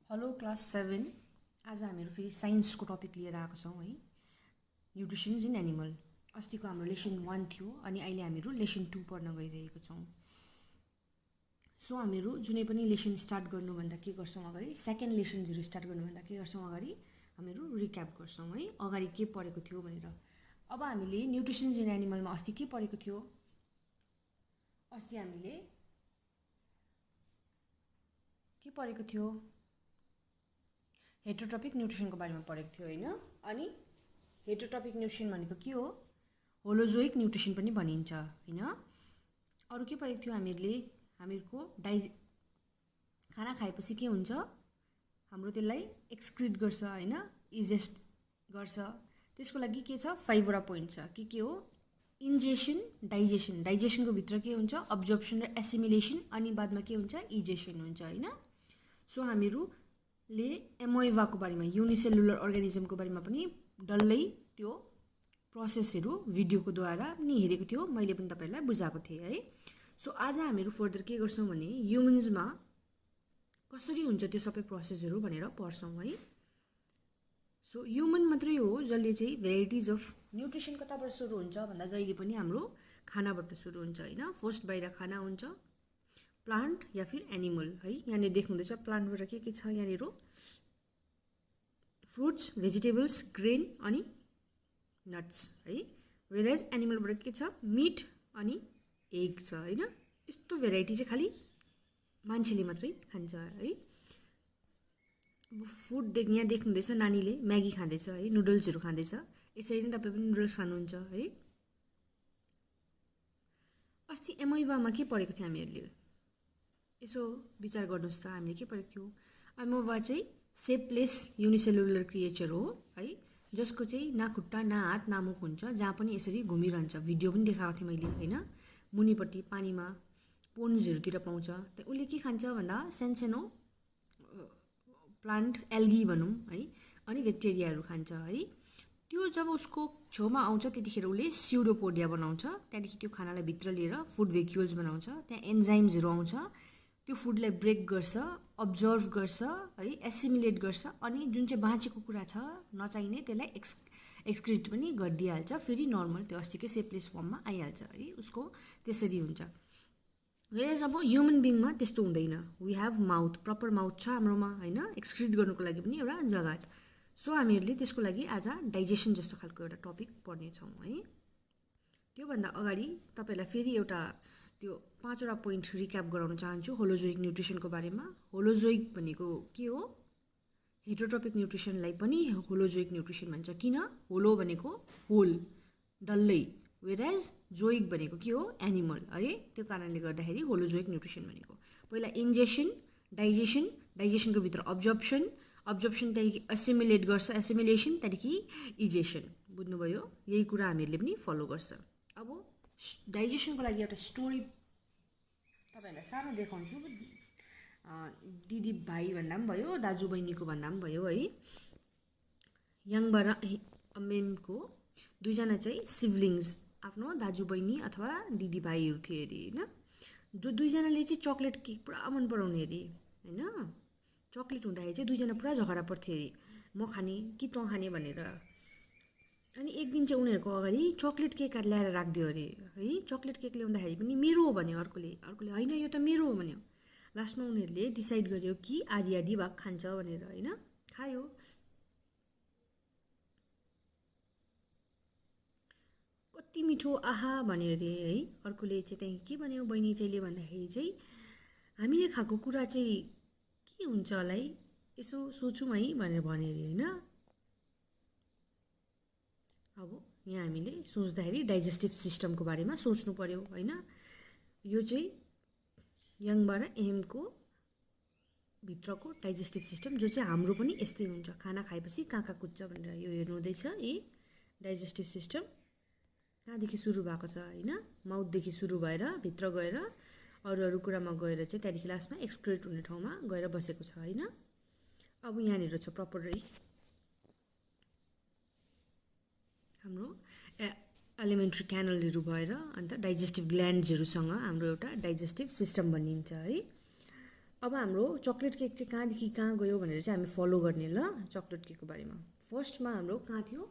Hello class 7 आज हामीहरू फेरि साइन्सको टपिक लिएर आएको छौँ है न्युट्रिसन्स इन एनिमल। अस्तिको हाम्रो लेसन 1 थियो अनि अहिले हामीहरू लेसन 2 पढ्न गइरहेको छौँ। सो हामीहरू जुनै पनि लेसन स्टार्ट गर्नुभन्दा के गर्छौँ अगाडि सेकेन्ड लेसन्सहरू स्टार्ट गर्नुभन्दा के गर्छौँ अगाडि हामीहरू रिक्याप गर्छौँ है अगाडि के पढेको थियो भनेर। अब हामीले न्युट्रिसन्स इन एनिमलमा अस्ति के पढेको थियो? अस्ति हामीले के पढेको थियो? हेटरोट्रोपिक न्युट्रिसनको बारेमा पढेको थियो होइन। अनि हेटरोट्रोपिक न्युट्रिसन भनेको के हो? होलोजोइक न्युट्रिसन पनि भनिन्छ होइन। अरू के पढेको थियो हामीहरूको खाना खाएपछि के हुन्छ? हाम्रो त्यसलाई एक्सक्रिट गर्छ होइन, इजेस्ट गर्छ। त्यसको लागि के छ? 5वटा पोइन्ट छ। के हो? इन्जेसन, डाइजेसन। डाइजेसनको भित्र के हुन्छ? अब्जर्प्सन र एसिमिलेसन, अनि बादमा के हुन्छ? इजेसन हुन्छ होइन। सो हामीहरूले एमोइभाको बारेमा, युनिसेलुलर अर्गानिजमको बारेमा पनि डल्लै त्यो प्रोसेसहरू भिडियोको द्वारा पनि हेरेको थियो, मैले पनि तपाईँहरूलाई बुझाएको थिएँ है। सो आज हामीहरू फर्दर के गर्छौँ भने ह्युमन्समा कसरी हुन्छ त्यो सबै प्रोसेसहरू भनेर पढ्छौँ है। सो ह्युमन मात्रै हो जसले चाहिँ भेराइटिज अफ न्युट्रिसन कताबाट सुरु हुन्छ भन्दा जहिले पनि हाम्रो खानाबाट सुरु हुन्छ होइन। फर्स्ट बाहिर खाना हुन्छ, प्लान्ट या फिर एनिमल है। यहाँनिर देख्नुहुँदैछ प्लान्टबाट के छ यहाँनिर? फ्रुट्स, भेजिटेबल्स, ग्रेन अनि नट्स है। वेराज एनिमलबाट के छ? मिट अनि एग छ होइन। यस्तो भेराइटी चाहिँ खालि मान्छेले मात्रै खान्छ है। अब फुड यहाँ देख्नुहुँदैछ नानीले म्यागी खाँदैछ है, नुडल्सहरू खाँदैछ। यसरी नै तपाईँ पनि नुडल्स खानुहुन्छ है। अस्ति एमोइभामा के पढेको थियो हामीहरूले? यसो विचार गर्नुहोस् त, हामीले के पढेको थियो? एमोइभा चाहिँ सेपलेस युनिसेलुलर क्रिएचर हो है, जसको चाहिँ ना खुट्टा ना हात ना मुख हुन्छ, जहाँ पनि यसरी घुमिरहन्छ। भिडियो पनि देखाएको थिएँ मैले होइन। मुनिपट्टि पानीमा पोन्ड्सहरूतिर पाउँछ। त्यहाँ उसले के खान्छ भन्दा सानसानो प्लान्ट एल्गी भनौँ है, अनि ब्याक्टेरियाहरू खान्छ है। त्यो जब उसको छेउमा आउँछ त्यतिखेर उसले स्युडोपोडिया बनाउँछ। त्यहाँदेखि त्यो खानालाई भित्र लिएर फुड भेक्युल्स बनाउँछ। त्यहाँ एन्जाइम्सहरू आउँछ, त्यो फुडलाई ब्रेक गर्छ, अब्जर्भ गर्छ है, एसिमिलेट गर्छ, अनि जुन चाहिँ बाँचेको कुरा छ नचाहिने त्यसलाई एक्सक्रिट पनि गरिदिइहाल्छ। फेरि नर्मल त्यो अस्तिकै सेपलेस फर्ममा आइहाल्छ है। उसको त्यसरी हुन्छ। वेरेज अब ह्युमन बिङमा त्यस्तो हुँदैन। We have mouth, proper mouth छ हाम्रोमा होइन, एक्सक्रिट गर्नुको लागि पनि एउटा जग्गा छ। सो हामीहरूले त्यसको लागि आज डाइजेसन जस्तो खालको एउटा टपिक पढ्नेछौँ है। त्योभन्दा अगाडि तपाईँहरूलाई फेरि एउटा त्यो 5वटा पोइन्ट रिक्याप गराउन चाहन्छु होलोजोइक न्युट्रिसनको बारेमा। होलोजोइक भनेको के हो? हेटरोट्रोपिक न्युट्रिसनलाई पनि होलोजोइक न्युट्रिसन भन्छ। किन? होलो भनेको होल, डल्लै, वेराज जोइक भनेको के हो? एनिमल है। त्यो कारणले गर्दाखेरि होलोजोइक न्युट्रिसन भनेको पहिला इन्जेसन, डाइजेसन, डाइजेसनको भित्र अब्जर्प्सन, त्यहाँदेखि एसिमिलेट गर्छ, एसिमिलेसन, त्यहाँदेखि इजेसन। बुझ्नुभयो? यही कुरा हामीहरूले पनि फलो गर्छ। अब डाइजेसनको लागि एउटा स्टोरी तपाईँहरूलाई सानो देखाउँछु। दिदी भाइ भन्दा पनि भयो, दाजु बहिनीको भन्दा पनि भयो है। यङबारा अमेमको दुईजना चाहिँ सिब्लिङ्स, आफ्नो दाजु बहिनी अथवा दिदी भाइहरू थिए अरे होइन। जो दुईजनाले चाहिँ चक्लेट केक पुरा मन पराउने अरे होइन। चक्लेट हुँदाखेरि चाहिँ दुईजना पुरा झगडा पर्थे अरे, म खाने कि तँ खाने भनेर। अनि एक दिन चाहिँ उनीहरूको अगाडि चक्लेट केक ल्याएर राखिदियो अरे है। चक्लेट केक ल्याउँदाखेरि पनि मेरो हो भन्यो अर्कोले होइन यो त मेरो हो भन्यो। लास्टमा उनीहरूले डिसाइड गर्यो कि आधी आधी भाग खान्छ भनेर होइन। खायो। कति मिठो आहा भन्यो अरे है। अर्कोले चाहिँ त्यहाँ के भन्यो बहिनी चाहिँले भन्दाखेरि चाहिँ हामीले खाएको कुरा चाहिँ के हुन्छ होला है, यसो सोचौँ है भनेर भन्यो अरे होइन। अब यहाँ हामीले सोच्दाखेरि डाइजेस्टिभ सिस्टमको बारेमा सोच्नु पर्यो होइन। यो चाहिँ यङबाट एमको भित्रको डाइजेस्टिभ सिस्टम, जो चाहिँ हाम्रो पनि यस्तै हुन्छ। खाना खाएपछि कहाँ कुद्छ भनेर यो हेर्नु हुँदैछ। यी डाइजेस्टिभ सिस्टम कहाँदेखि सुरु भएको छ होइन, माउथदेखि सुरु भएर भित्र गएर अरू कुरामा गएर चाहिँ त्यहाँदेखि लास्टमा एक्सक्रिट हुने ठाउँमा गएर बसेको छ होइन। अब यहाँनिर छ प्रपरै हाम्रो एलिमेन्ट्री क्यानलहरू भएर अन्त डाइजेस्टिभ ग्ल्यान्ड्सहरूसँग हाम्रो एउटा डाइजेस्टिभ सिस्टम बनिन्छ है। अब हाम्रो चक्लेट केक चाहिँ कहाँदेखि कहाँ गयो भनेर चाहिँ हामी फलो गर्ने ल चक्लेट केकको बारेमा। फर्स्टमा हाम्रो कहाँ थियो,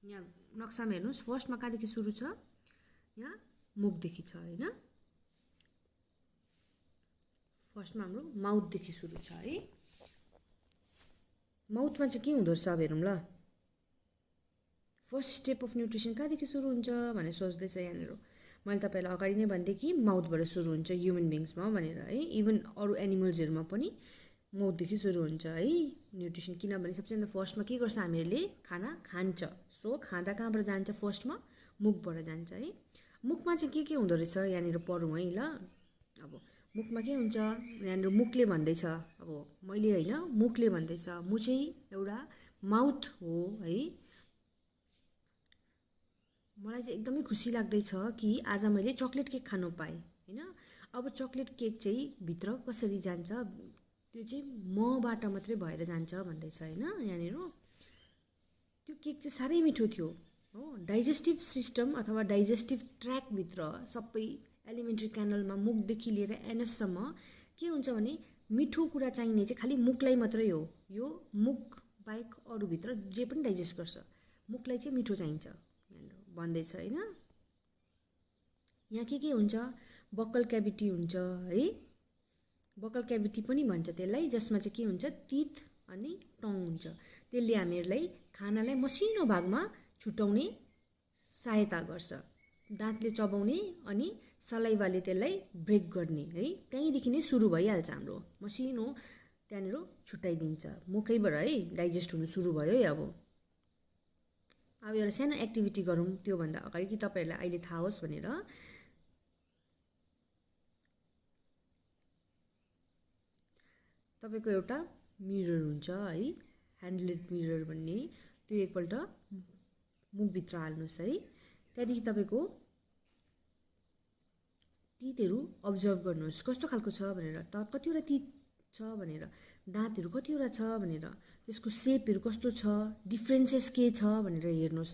यहाँ नक्सामा हेर्नुहोस्, फर्स्टमा कहाँदेखि सुरु छ, यहाँ मुखदेखि छ होइन। फर्स्टमा हाम्रो माउथदेखि सुरु छ है। माउथमा चाहिँ के हुँदो रहेछ अब हेरौँ ल। फर्स्ट स्टेप अफ न्युट्रिसन कहाँदेखि सुरु हुन्छ भनेर सोच्दैछ यहाँनिर। मैले तपाईँलाई अगाडि नै भन्दै कि माउथबाट सुरु हुन्छ ह्युमन बिङ्समा भनेर है। इभन अरू एनिमल्सहरूमा पनि माउथदेखि सुरु हुन्छ है न्युट्रिसन। किनभने सबैभन्दा फर्स्टमा के गर्छ हामीहरूले, खाना खान्छ। सो खाँदा कहाँबाट जान्छ, फर्स्टमा मुखबाट जान्छ है। मुखमा चाहिँ के हुँदो रहेछ यहाँनिर पढौँ है ल। अब मुखमा के हुन्छ, यहाँनिर मुखले भन्दैछ, अब मैले होइन मुखले भन्दैछ, मुख चाहिँ एउटा माउथ हो है। मलाई चाहिँ एकदमै खुसी लाग्दैछ कि आज मैले चक्लेट केक खानु पाएँ होइन। अब चक्लेट केक चाहिँ भित्र कसरी जान्छ, त्यो चाहिँ मबाट मात्रै भएर जान्छ भन्दैछ होइन यहाँनिर। त्यो केक चाहिँ साह्रै मिठो थियो हो। डाइजेस्टिभ सिस्टम अथवा डाइजेस्टिभ ट्र्याकभित्र सबै एलिमेन्ट्री क्यानलमा मुखदेखि लिएर एनससम्म के हुन्छ भने मिठो कुरा चाहिने चाहिँ खालि मुखलाई मात्रै हो। यो मुख बाहेक अरूभित्र जे पनि डाइजेस्ट गर्छ, मुखलाई चाहिँ मिठो चाहिन्छ भन्दैछ होइन। यहाँ के हुन्छ, बक्कल क्याभिटी हुन्छ है। बक्कल क्याभिटी पनि भन्छ त्यसलाई, जसमा चाहिँ के हुन्छ, तित अनि टङ हुन्छ। त्यसले हामीहरूलाई खानालाई मसिनो भागमा छुटाउने सहायता गर्छ। दाँतले चबाउने अनि सलाइभाले त्यसलाई ब्रेक गर्ने है। त्यहीँदेखि नै सुरु भइहाल्छ हाम्रो मसिनो, त्यहाँनिर छुट्याइदिन्छ मुखैबाट है, डाइजेस्ट हुनु सुरु भयो है। अब एउटा सानो एक्टिभिटी गरौँ त्योभन्दा अगाडि कि तपाईँहरूलाई अहिले थाहा होस् भनेर। तपाईँको एउटा मिरर हुन्छ है, ह्यान्डलेड मिरर भन्ने, त्यो एकपल्ट मुखभित्र हाल्नुहोस् है। त्यहाँदेखि तपाईँको तितहरू अब्जर्भ गर्नुहोस् कस्तो खालको छ भनेर, कतिवटा तित छ भनेर, दाँतहरू कतिवटा छ भनेर, त्यसको सेपहरू कस्तो छ, डिफ्रेन्सेस के छ भनेर हेर्नुहोस्।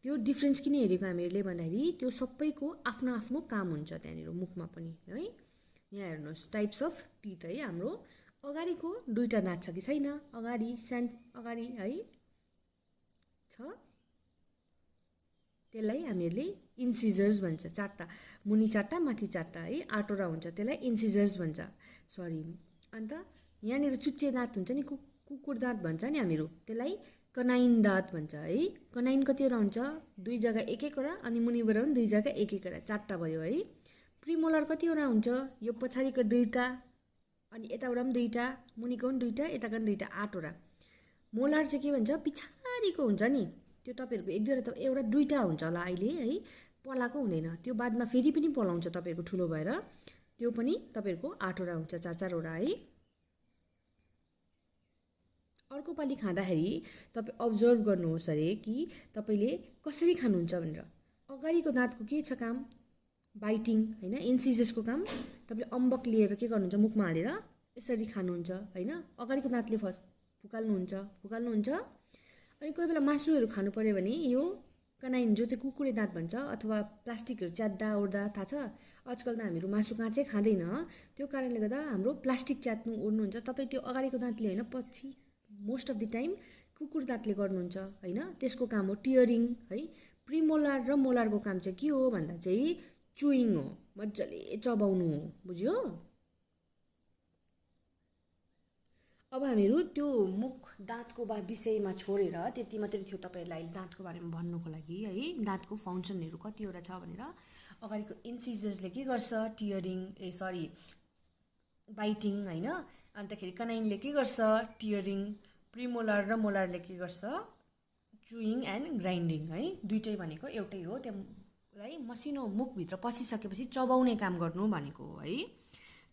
त्यो डिफ्रेन्स किन हेरेको हामीहरूले भन्दाखेरि त्यो सबैको आफ्नो आफ्नो काम हुन्छ त्यहाँनिर मुखमा पनि है। यहाँ हेर्नुहोस् टाइप्स अफ तित है। हाम्रो अगाडिको दुईवटा दाँत छ कि छैन, अगाडि अगाडि है छ, त्यसलाई हामीहरूले इन्सिजर्स भन्छ। चारवटा, मुनि चारवटा माथि चारवटा है, आठवटा हुन्छ, त्यसलाई इन्सिजर्स भन्छ, सरी। अन्त यहाँनिर चुच्चे दाँत हुन्छ नि, कुकुर दाँत भन्छ नि हामीहरू, त्यसलाई कनाइन दाँत भन्छ है। कनाइन कतिवटा हुन्छ, दुई जग्गा एक एकवटा, अनि मुनिबाट पनि दुई जग्गा एक एकवटा, चारवटा भयो है। प्रिमोलर कतिवटा हुन्छ, यो पछाडिको दुईवटा अनि यताबाट पनि दुईवटा, मुनिको पनि दुईवटा, यताको पनि दुईवटा, आठवटा। मोलार चाहिँ के भन्छ, पछाडिको हुन्छ नि, त्यो तपाईँहरूको एक दुईवटा त एउटा दुईवटा हुन्छ होला अहिले है, पलाएको हुँदैन, त्यो बादमा फेरि पनि पलाउँछ तपाईँहरूको ठुलो भएर, त्यो पनि तपाईँहरूको आठवटा हुन्छ, चारवटा है। अर्को पालि खाँदाखेरि तपाईँ अब्जर्भ गर्नुहोस् अरे कि तपाईँले कसरी खानुहुन्छ भनेर। अगाडिको दाँतको के छ काम, बाइटिङ होइन, इन्सिजसको काम। तपाईँले अम्बक लिएर के गर्नुहुन्छ, मुखमा हालेर यसरी खानुहुन्छ होइन। अगाडिको दाँतले फुकाल्नुहुन्छ। अनि कोही बेला मासुहरू खानु पऱ्यो भने यो कनाइन, जो चाहिँ कुकुरे दाँत भन्छ, अथवा प्लास्टिकहरू च्यात्दा ओर्दा, थाहा छ आजकल त हामीहरू मासु काँचै खाँदैन, त्यो कारणले गर्दा हाम्रो प्लास्टिक च्यात्नु ओर्नुहुन्छ। तपाईँ त्यो अगाडिको दाँतले होइन, पछि मोस्ट अफ द टाइम कुकुर दाँतले गर्नुहुन्छ होइन। त्यसको काम हो टियरिङ है। प्रिमोलार र मोलारको काम चाहिँ के हो भन्दा चाहिँ चुइङ हो, मजाले चबाउनु हो, बुझ्यो। अब हामीहरू त्यो मुख दाँतको विषयमा छोडेर त्यति मात्रै थियो तपाईँहरूलाई दाँतको बारेमा भन्नुको लागि है। दाँतको फङ्सनहरू कतिवटा छ भनेर। अगाडिको इन्सिजर्सले के गर्छ, टियरिङ बाइटिङ होइन। अन्तखेरि कनाइनले के गर्छ, टियरिङ। प्रिमोलार र मोलारले के गर्छ, चुइङ एन्ड ग्राइन्डिङ है। दुइटै भनेको एउटै हो, त्यसलाई मसिनो मुखभित्र पसिसकेपछि चबाउने काम गर्नु भनेको हो है।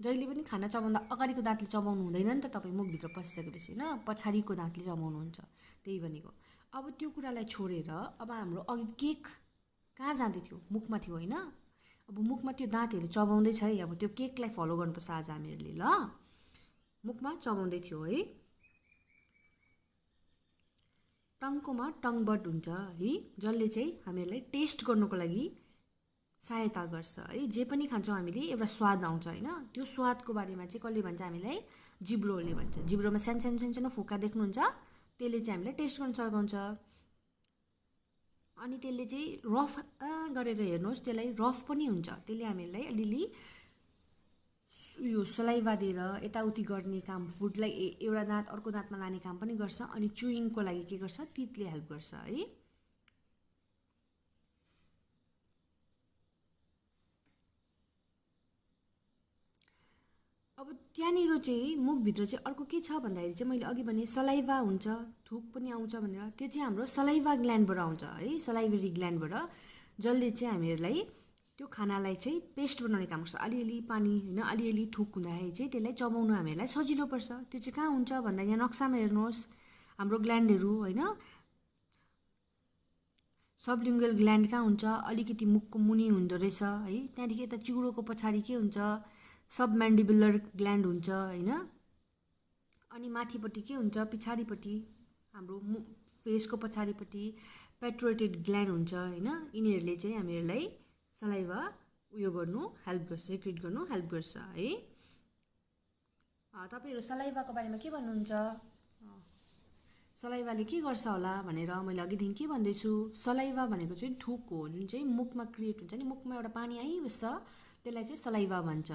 जहिले पनि खाना चबाउँदा अगाडिको दाँतले चबाउनु हुँदैन नि त, तपाईँ मुखभित्र पसिसकेपछि होइन, पछाडिको दाँतले चबाउनुहुन्छ, त्यही भनेको। अब त्यो कुरालाई छोडेर अब हाम्रो अघि केक कहाँ जाँदै थियो, मुखमा थियो होइन। अब मुखमा त्यो दाँतहरू चबाउँदैछ है। अब त्यो केकलाई फलो गर्नुपर्छ आज हामीहरूले ल। मुखमा चबाउँदै थियो है। टङकोमा टङ बड हुन्छ है, जसले चाहिँ हामीहरूलाई टेस्ट गर्नुको लागि सहायता गर्छ है। जे पनि खान्छौँ हामीले एउटा स्वाद आउँछ होइन, त्यो स्वादको बारेमा चाहिँ कसले भन्छ हामीलाई, जिब्रोले भन्छ। जिब्रोमा सानो सानो सानो सानो फोका देख्नुहुन्छ, त्यसले चाहिँ हामीलाई टेस्ट गर्न सघाउँछ। अनि त्यसले चाहिँ रफ गरेर हेर्नुहोस्, त्यसलाई रफ पनि हुन्छ, त्यसले हामीलाई अलिअलि यो सलाइभा दिएर यताउति गर्ने काम, फुडलाई एउटा दाँत अर्को दाँतमा लाने काम पनि गर्छ। अनि चुइङको लागि के गर्छ, तितले हेल्प गर्छ है। अब त्यहाँनिर चाहिँ मुखभित्र चाहिँ अर्को के छ भन्दाखेरि चाहिँ मैले अघि भने सलाइभा हुन्छ, थुक पनि आउँछ भनेर, त्यो चाहिँ हाम्रो सलाइभा ग्ल्यान्डबाट आउँछ है, सलाइभरी ग्ल्यान्डबाट, जसले चाहिँ हामीहरूलाई त्यो खानालाई चाहिँ पेस्ट बनाउने काम गर्छ। अलिअलि पानी होइन, अलिअलि थुक हुँदाखेरि चाहिँ त्यसलाई चबाउनु हामीहरूलाई सजिलो पर्छ। त्यो चाहिँ कहाँ हुन्छ भन्दा यहाँ नक्सामा हेर्नुहोस्, हाम्रो ग्ल्यान्डहरू होइन, सबलिङ्गुअल ग्ल्यान्ड कहाँ हुन्छ, अलिकति मुखको मुनि हुँदो रहेछ है। त्यहाँदेखि यता चिउरोको पछाडि के हुन्छ, सबम्यान्डिबुलर ग्ल्यान्ड हुन्छ होइन। अनि माथिपट्टि के हुन्छ, पछाडिपट्टि हाम्रो फेसको पछाडिपट्टि पेट्रोइटेड ग्ल्यान्ड हुन्छ होइन। यिनीहरूले चाहिँ हामीहरूलाई सलाइभा उयो गर्नु हेल्प गर्छ, सिक्रेट गर्नु हेल्प गर्छ है। तपाईँहरू सलाइभाको बारेमा के भन्नुहुन्छ, सलाइभाले के गर्छ होला भनेर मैले अघिदेखि के भन्दैछु, सलाइभा भनेको चाहिँ थुक हो, जुन चाहिँ मुखमा क्रिएट हुन्छ नि, मुखमा एउटा पानी आइबस्छ, त्यसलाई चाहिँ सलाइभा भन्छ।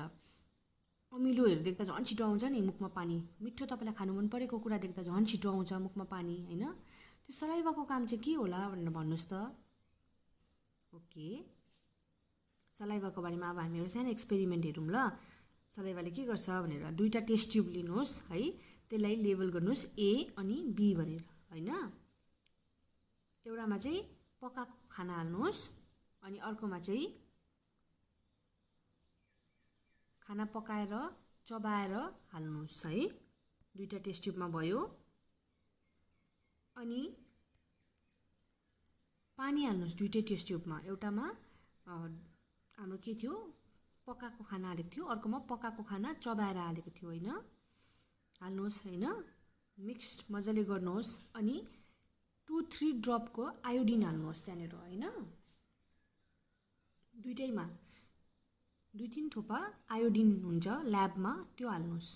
अमिलोहरू देख्दा झन् छिटो आउँछ नि मुखमा पानी, मिठो तपाईँलाई खानु मन परेको कुरा देख्दा झन् छिटो आउँछ मुखमा पानी होइन। त्यो सलाइभाको काम चाहिँ के होला भनेर भन्नुहोस् त। ओके, सलाइभाको बारेमा अब हामीहरू सानो एक्सपेरिमेन्ट हेरौँ ल। सलाइभाले के गर्छ भनेर, दुईवटा टेस्ट ट्युब लिनुहोस् है, त्यसलाई लेबल गर्नुहोस् ए अनि बी भनेर होइन। एउटामा चाहिँ पकाएको खाना हाल्नुहोस् अनि अर्कोमा चाहिँ खाना पकाएर चबाएर हाल्नुहोस् है। दुईवटा टेस्ट ट्युबमा भयो। अनि पानी हाल्नुहोस् दुईवटै टेस्ट ट्युबमा, एउटामा हाम्रो के थियो, पकाएको खाना हालेको थियो, अर्कोमा पकाएको खाना चबाएर हालेको थियो होइन। हाल्नुहोस् होइन, मिक्स्ड मजाले गर्नुहोस्। अनि 2-3 ड्रपको आयोडिन हाल्नुहोस् त्यहाँनिर होइन, दुइटैमा 2-3 थोपा आयोडिन हुन्छ ल्याबमा, त्यो हाल्नुहोस्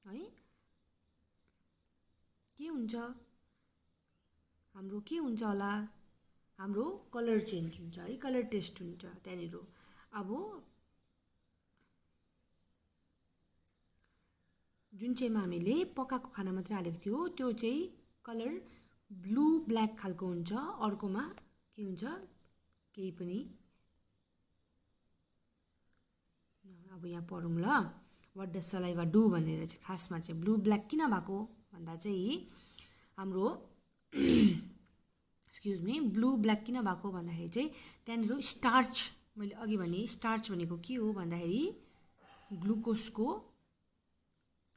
है। के हुन्छ हाम्रो, के हुन्छ होला, हाम्रो कलर चेन्ज हुन्छ है, कलर टेस्ट हुन्छ त्यहाँनिर। अब जुन चाहिँमा हामीले पकाएको खाना मात्रै हालेको थियो त्यो चाहिँ कलर ब्लू ब्ल्याक खालको हुन्छ, अर्कोमा के हुन्छ केही पनि। अब यहाँ पढौँ ल, वाट डज सलाइभा डु भनेर चाहिँ खासमा चाहिँ ब्लू ब्ल्याक किन भएको भन्दा चाहिँ हाम्रो एक्सक्युज मी, ब्लू ब्ल्याक किन भएको भन्दाखेरि चाहिँ त्यहाँनिर स्टार्च, मैले अघि भने स्टार्च भनेको के हो भन्दाखेरि ग्लुकोजको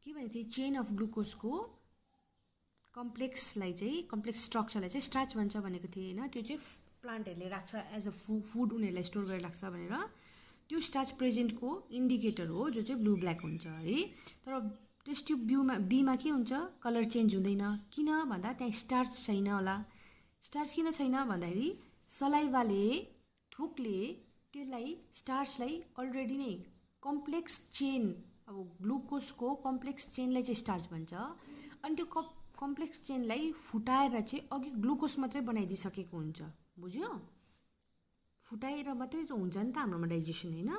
के भनेको थिएँ, चेन अफ ग्लुकोजको कम्प्लेक्सलाई चाहिँ, कम्प्लेक्स स्ट्रक्चरलाई चाहिँ स्टार्च भन्छ भनेको थिएँ होइन। त्यो चाहिँ प्लान्टहरूले राख्छ एज अ फुड, उनीहरूलाई स्टोर गरेर राख्छ भनेर। त्यो स्टार्च प्रेजेन्टको इन्डिकेटर हो जो चाहिँ ब्लू ब्ल्याक हुन्छ है। तर टेस्ट ट्युब बीमा के हुन्छ, कलर चेन्ज हुँदैन। किन भन्दा त्यहाँ स्टार्च छैन होला। स्टार्च किन छैन भन्दाखेरि सलाइभाले, थुकले त्यसलाई स्टार्चलाई अलरेडी नै कम्प्लेक्स चेन, अब ग्लुकोजको कम्प्लेक्स चेनलाई चाहिँ स्टार्च भन्छ। अनि त्यो कम्प्लेक्स चेनलाई फुटाएर चाहिँ अघि ग्लुकोज मात्रै बनाइदिइसकेको हुन्छ, बुझ्यो। फुटाएर मात्रै त हुन्छ नि त हाम्रोमा डाइजेसन होइन।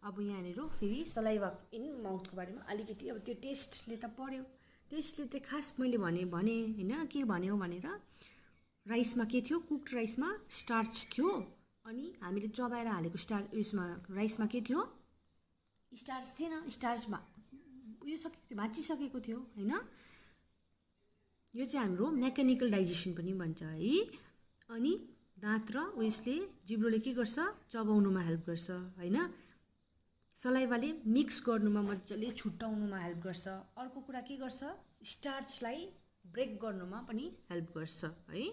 अब यहाँनिर फेरि सलाइभा इन माउथको बारेमा अलिकति, अब त्यो टेस्टले त पढ्यो, टेस्टले त खास मैले भने होइन के भन्यो भनेर, राइसमा के थियो, कुक्ड राइसमा स्टार्च थियो। अनि हामीले चबाएर हालेको उयसमा राइसमा के थियो, स्टार्च थिएन, स्टार्चमा उयो सकेको थियो, भाँचिसकेको थियो होइन। यो चाहिँ हाम्रो मेकानिकल डाइजेसन पनि भन्छ है। अनि दाँत र उयसले, जिब्रोले के गर्छ, चबाउनुमा हेल्प गर्छ होइन। सलाइभाले मिक्स गर्नुमा, मजाले छुट्याउनुमा हेल्प गर्छ। अर्को कुरा के गर्छ, स्टार्चलाई ब्रेक गर्नुमा पनि हेल्प गर्छ है।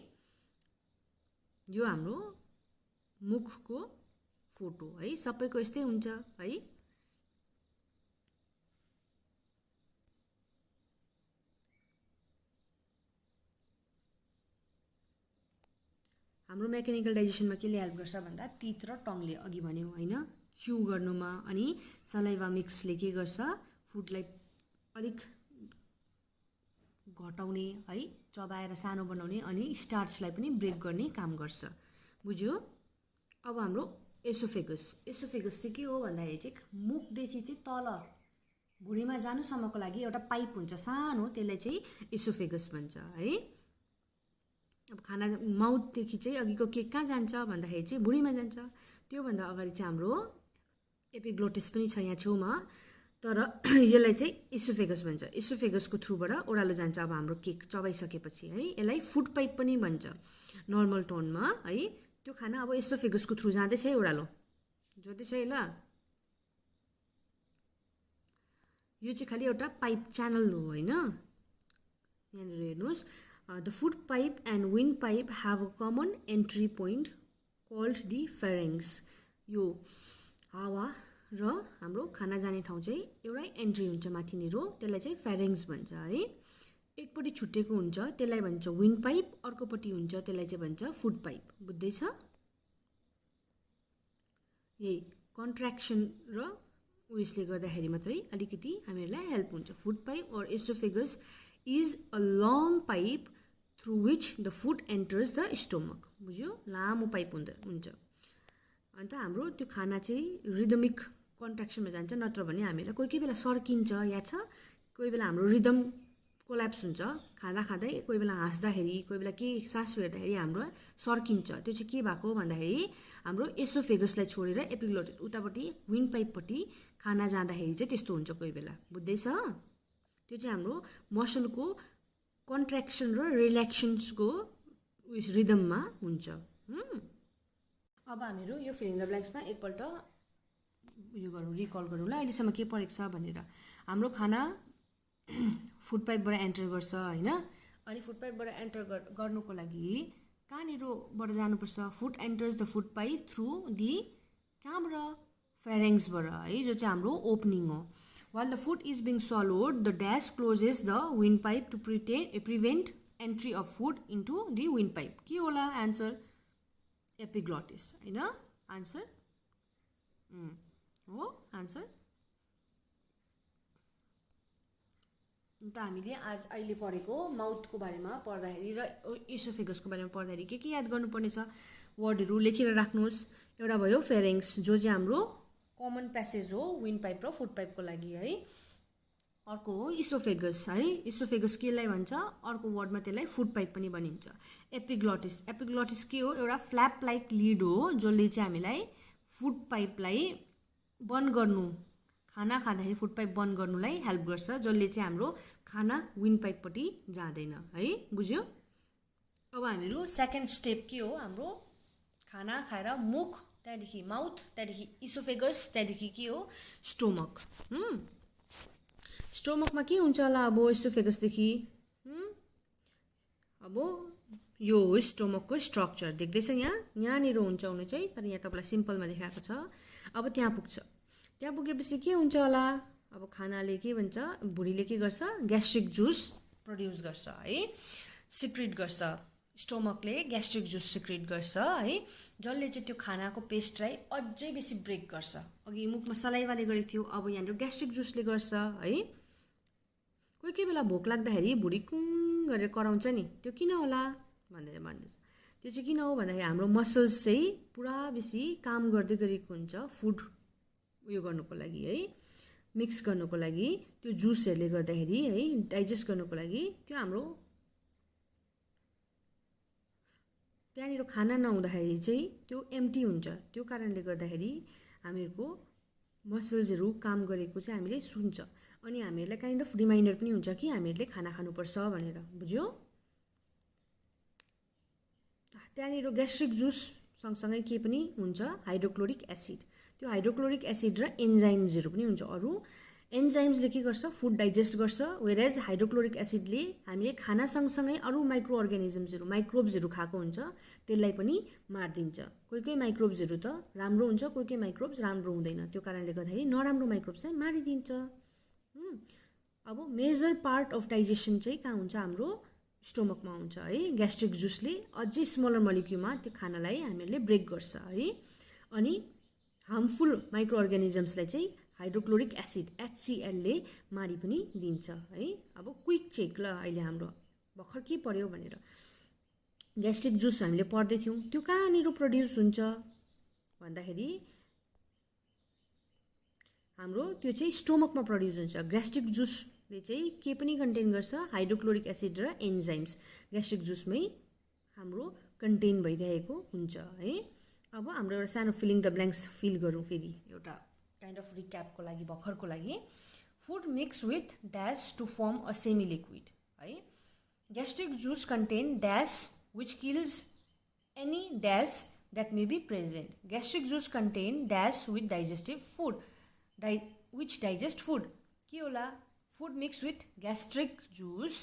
यो हाम्रो मुखको फोटो है, सबैको यस्तै हुन्छ है। हाम्रो मेकानिकल डाइजेसनमा केले हेल्प गर्छ भन्दा टिथ र टङले अघि भन्यो हैन, च्यु गर्नुमा। अनि सलाइभा मिक्सले के गर्छ, फुडलाई अलिक घटाउने है, चबाएर सानो बनाउने अनि स्टार्चलाई पनि ब्रेक गर्ने काम गर्छ। बुझ्यो? अब हाम्रो एसोफेगस चाहिँ के हो भन्दाखेरि चाहिँ मुखदेखि चाहिँ तल भुँडीमा जानुसम्मको लागि एउटा पाइप हुन्छ सानो, त्यसलाई चाहिँ एसोफेगस भन्छ है। अब खाना माउथदेखि चाहिँ अघिको के कहाँ जान्छ भन्दाखेरि चाहिँ भुँडीमा जान्छ। त्योभन्दा अगाडि चाहिँ हाम्रो एपिग्लोटिस पनि छ यहाँ छेउमा, तर यसलाई चाहिँ एसोफेगस भन्छ। एसोफेगसको थ्रुबाट ओह्रालो जान्छ अब हाम्रो केक चबाइसकेपछि है। यसलाई फुड पाइप पनि भन्छ नर्मल टोनमा है। त्यो खाना अब एसोफेगसको थ्रु जाँदैछ है, ओह्रालो जोड्दैछ है ल। यो चाहिँ खालि एउटा पाइप च्यानल हो होइन। यहाँनिर हेर्नुहोस्, the food pipe and wind pipe have a common entry point called the pharynx. यो हावा र हाम्रो खाना जाने ठाउँ चाहिँ एउटै एन्ट्री हुन्छ माथिनिर, त्यसलाई चाहिँ फेरिङ्स भन्छ है। एकपट्टि छुट्टेको हुन्छ त्यसलाई भन्छ विन्ड पाइप, अर्कोपट्टि हुन्छ त्यसलाई चाहिँ भन्छ फुड पाइप। बुझ्दैछ? यही कन्ट्र्याक्सन र उयसले गर्दाखेरि मात्रै अलिकति हामीहरूलाई हेल्प हुन्छ। Food pipe or oesophagus is a long pipe through which the food enters the stomach. बुझ्यो? लामो पाइप हुन्छ। अन्त हाम्रो त्यो खाना चाहिँ रिदमिक कन्ट्र्याक्सनमा जान्छ, नत्र भने हामीलाई कोही कोही बेला सर्किन्छ, याद छ? कोही बेला हाम्रो रिदम कोल्याप्स हुन्छ खाँदा खाँदै, कोही बेला हाँस्दाखेरि, कोही बेला के सास फेर्दाखेरि हाम्रो सर्किन्छ। त्यो चाहिँ के भएको भन्दाखेरि हाम्रो एसोफेगसलाई छोडेर एपिग्लोटिस उतापट्टि विन्ड पाइपपट्टि खाना जाँदाखेरि चाहिँ त्यस्तो हुन्छ कोही बेला। बुझ्दैछ? त्यो चाहिँ हाम्रो मसलको कन्ट्र्याक्सन र रिल्याक्सन्सको उयस रिदममा हुन्छ। अब हामीहरू यो फिल इन द ब्ल्याङ्क्समा एकपल्ट उयो गरौँ, रिकल गरौँ ल अहिलेसम्म के परेको छ भनेर। हाम्रो खाना फुड पाइपबाट एन्टर गर्छ होइन। अनि फुड पाइपबाट एन्टर गर्नुको लागि कहाँनिरबाट जानुपर्छ? Food enters the food pipe through the कहाँबाट? फेरिङ्सबाट है, जो चाहिँ हाम्रो ओपनिङ हो। While the food is being swallowed, the dash closes the wind pipe to prevent entry of food into the wind pipe. के होला एन्सर? एपिग्लोटिस होइन। आन्सर हो आन्सर। अन्त हामीले अहिले पढेको माउथको बारेमा पढ्दाखेरि र एसोफेगसको बारेमा पढ्दाखेरि के याद गर्नुपर्ने छ? वर्डहरू लेखेर राख्नुहोस्। एउटा भयो फेरिङ्स, जो चाहिँ हाम्रो कमन प्यासेज हो विन्ड पाइप र फुड पाइपको लागि है। अर्को हो इसोफेगस है। इसोफेगस केलाई भन्छ? अर्को वर्डमा त्यसलाई फुड पाइप पनि भनिन्छ। एपिग्लोटिस के हो? एउटा फ्ल्याप लाइक लिड हो, जसले चाहिँ हामीलाई फुड पाइपलाई बन्द गर्नु, खाना खाँदाखेरि फुड पाइप बन्द गर्नुलाई हेल्प गर्छ, जसले चाहिँ हाम्रो खाना विन्ड पाइपपट्टि जाँदैन है। बुझ्यो? अब हामीहरू सेकेन्ड स्टेप के हो? हाम्रो खाना खाएर मुख, त्यहाँदेखि माउथ, त्यहाँदेखि इसोफेगस, त्यहाँदेखि के हो? स्टोमक। स्टोमकमा के हुन्छ होला अब एसोफेगसदेखि? अब यो हो स्टोमकको स्ट्रक्चर, देख्दैछ यहाँनिर हुन्छ हुनु चाहिँ, तर यहाँ तपाईँलाई सिम्पलमा देखाएको छ। अब त्यहाँ पुग्छ, त्यहाँ पुगेपछि के हुन्छ होला? अब खानाले के भन्छ? भुँडीले के गर्छ? ग्यास्ट्रिक जुस प्रड्युस गर्छ है, सिक्रिट गर्छ। स्टोमकले ग्यास्ट्रिक जुस सिक्रिट गर्छ है, जसले चाहिँ त्यो खानाको पेस्टलाई अझै बेसी ब्रेक गर्छ। अघि मुखमा सलाइवाले गरेको थियो, अब यहाँनिर ग्यास्ट्रिक जुसले गर्छ है। कोही कोही बेला भोक लाग्दाखेरि भुँडी कुङ गरेर कराउँछ नि, त्यो किन होला भन्दैछ। त्यो चाहिँ किन हो भन्दाखेरि हाम्रो मसल्स चाहिँ पुरा बेसी काम गर्दै गरेको हुन्छ फुड उयो गर्नुको लागि है, मिक्स गर्नुको लागि। त्यो जुसहरूले गर्दाखेरि है, डाइजेस्ट गर्नुको लागि त्यो हाम्रो त्यहाँनिर खाना नहुँदाखेरि चाहिँ त्यो एम्टी हुन्छ। त्यो कारणले गर्दाखेरि हामीहरूको मसल्सहरू काम गरेको चाहिँ हामीले सुन्छ, अनि हामीहरूलाई काइन्ड अफ रिमाइन्डर पनि हुन्छ कि हामीहरूले खाना खानुपर्छ भनेर। बुझ्यो? त्यहाँनिर ग्यास्ट्रिक जुस सँगसँगै के पनि हुन्छ? Hydrochloric acid. त्यो हाइड्रोक्लोरिक एसिड र एन्जाइम्सहरू पनि हुन्छ। अरू एन्जाइम्सले के गर्छ? फुड डाइजेस्ट गर्छ, वेरेज हाइड्रोक्लोरिक एसिडले हामीले खाना सँगसँगै अरू माइक्रो अर्गानिजम्सहरू, माइक्रोब्सहरू खाएको हुन्छ, त्यसलाई पनि मारिदिन्छ। कोही कोही माइक्रोब्सहरू त राम्रो हुन्छ, कोही कोही माइक्रोब्स राम्रो हुँदैन। त्यो कारणले गर्दाखेरि नराम्रो माइक्रोब्स चाहिँ मारिदिन्छ। अब मेजर पार्ट अफ डाइजेसन चाहिँ कहाँ हुन्छ? हाम्रो स्टोमकमा आउँछ है। ग्यास्ट्रिक जुसले अझै स्मलर मलिक्युलमा त्यो खानालाई हामीहरूले ब्रेक गर्छ है। अनि हार्मफुल माइक्रो अर्गानिजम्सलाई चाहिँ हाइड्रोक्लोरिक एसिड HCl ले मारी पनि दिन्छ है। अब क्विक चेक ल अहिले हाम्रो भर्खर के पर्यो भनेर ग्यास्ट्रिक जुस हामीले पढ्दै थियौँ, त्यो कहाँनिर प्रड्युस हुन्छ भन्दाखेरि हाम्रो त्यो चाहिँ स्टोमकमा प्रड्युस हुन्छ। ग्यास्ट्रिक जुसले चाहिँ के पनि कन्टेन गर्छ, हाइड्रोक्लोरिक एसिड र एन्जाइम्स ग्यास्ट्रिक जुसमै हाम्रो कन्टेन भइरहेको हुन्छ है। अब हाम्रो एउटा सानो फिलिङ द ब्ल्याङ्क्स फिल गरौँ फेरि एउटा काइन्ड अफ रिक्यापको लागि भर्खरको लागि। Food mix with dash to form a semi liquid है। Gastric juice contain dash which kills any dash that may be present. Gastric juice contain dash with digestive food which digest food के होला, food mix with gastric juice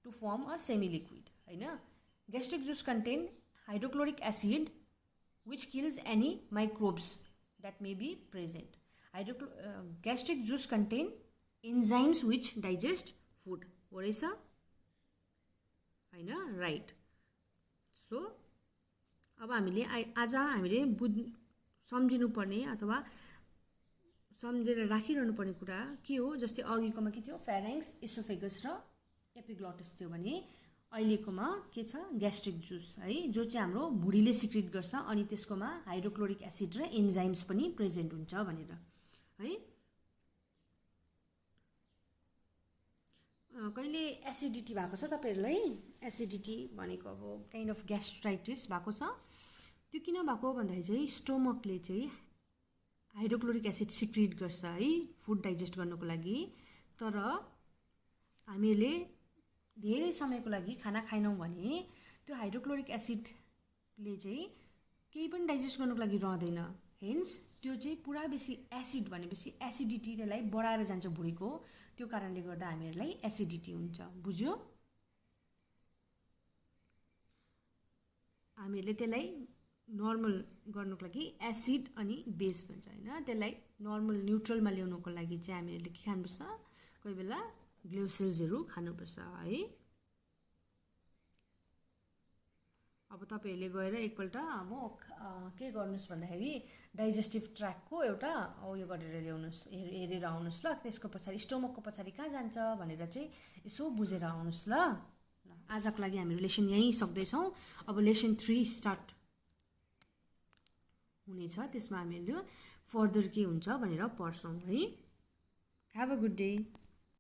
to form a semi liquid होइन। Gastric juice contain hydrochloric acid which kills any microbes that may be present. Gastric juice contain enzymes which digest food हो रहेछ होइन, right. So अब हामीले आज हामीले सम्झिनुपर्ने अथवा सम्झेर राखिरहनु पर्ने कुरा के हो, जस्तै अघिकोमा के थियो, फेरेन्क्स, इसोफेगस र एपिग्लोटस थियो भने अहिलेकोमा के छ, ग्यास्ट्रिक जुस है, जो चाहिँ हाम्रो भुँडीले सिक्रेट गर्छ अनि त्यसकोमा हाइड्रोक्लोरिक एसिड र एन्जाइम्स पनि प्रेजेन्ट हुन्छ भनेर है। कहिले एसिडिटी भएको छ तपाईँहरूलाई, एसिडिटी भनेको अब काइन्ड अफ ग्यास्ट्राइटिस भएको छ, त्यो किन भएको भन्दाखेरि चाहिँ स्टोमकले चाहिँ हाइड्रोक्लोरिक एसिड सिक्रेट गर्छ है फुड डाइजेस्ट गर्नको लागि। तर हामीले धेरै समयको लागि खाना खाएनौँ भने त्यो हाइड्रोक्लोरिक एसिडले चाहिँ केही पनि डाइजेस्ट गर्नको लागि रहँदैन। हेन्स त्यो चाहिँ पुरा बेसी एसिड भनेपछि एसिडिटी त्यसलाई बढाएर जान्छ भुँडीको, त्यो कारणले गर्दा हामीहरूलाई एसिडिटी हुन्छ। बुझ्यो? हामीहरूले त्यसलाई नर्मल गर्नुको लागि एसिड अनि बेस भन्छ होइन, त्यसलाई नर्मल न्युट्रलमा ल्याउनुको लागि चाहिँ हामीहरूले के खानुपर्छ, कोही बेला ग्लुकोजहरू खानुपर्छ है। अब तपाईँहरूले गएर एकपल्ट अब के गर्नुहोस् भन्दाखेरि डाइजेस्टिभ ट्र्याकको एउटा उयो गरेर ल्याउनुहोस्, हेरेर आउनुहोस् ल। त्यसको पछाडि स्टोमकको पछाडि कहाँ जान्छ भनेर चाहिँ यसो बुझेर आउनुहोस् ल। आजको लागि हामीहरू लेसन यहीँ सक्दैछौँ। अब लेसन 3 स्टार्ट हुनेछ, त्यसमा हामीहरू फर्दर के हुन्छ भनेर पढ्छौँ है। Have a good day.